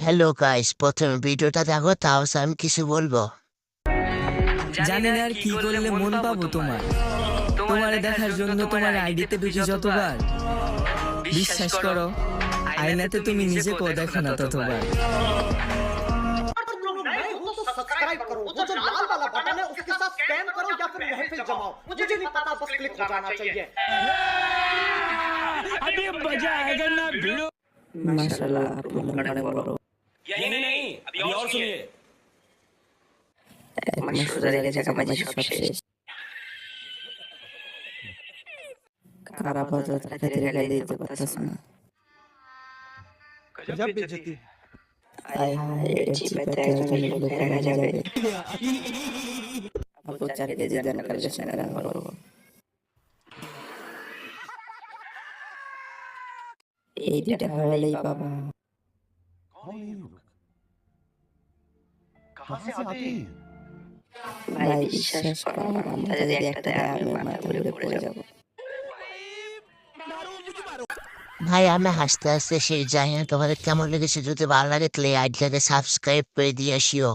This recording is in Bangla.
হ্যালো গাইস, প্রথমে ভিডিওটা দেখো তাও আমি কিছু বলবো। জানি না আর কি করলে মন পাবো তোমার। তোমার দেখার জন্য তোমার আইডিতে ঢুকি যতবার, বিশ্বাস করো আয়নাতে তুমি নিজেকেও দেখো না ততবার। तुम लोग नए हो तो सब्सक्राइब करो, वो जो लाल वाला बटन है उसके साथ स्कैम करो या फिर महफिल जमाओ, मुझे नहीं पता, बस क्लिक हो जाना चाहिए। अभी मजा आएगा ना भिड़ो। माशाल्लाह आप लोग बड़े बड़ो। यही नहीं, अभी और सुनिए। मशहूर जगह का मजा सब शेष। कारा बाजार खातिर लगा देते बता सुना। गजब बेइज्जती। आय हाय अच्छी बात है जो लोग करेगा जावे। आपको चार के जिदन कर जैसे ना करो। এই দুটা হলেই বাবা। कौन है ये लोग? कहाँ से आते हैं? ভাই বিশ্বাস করো আমরা যদি একটা দেয় আমি মাথা ঘুরে পড়ে যাবো। ভাই আমি হাসতে হাসতে সেই যাই না, তোমাদের কেমন লেগেছে? যদি ভালো লাগে তাহলে আইডিটাকে সাবস্ক্রাইব করে দিয়ে আসিও।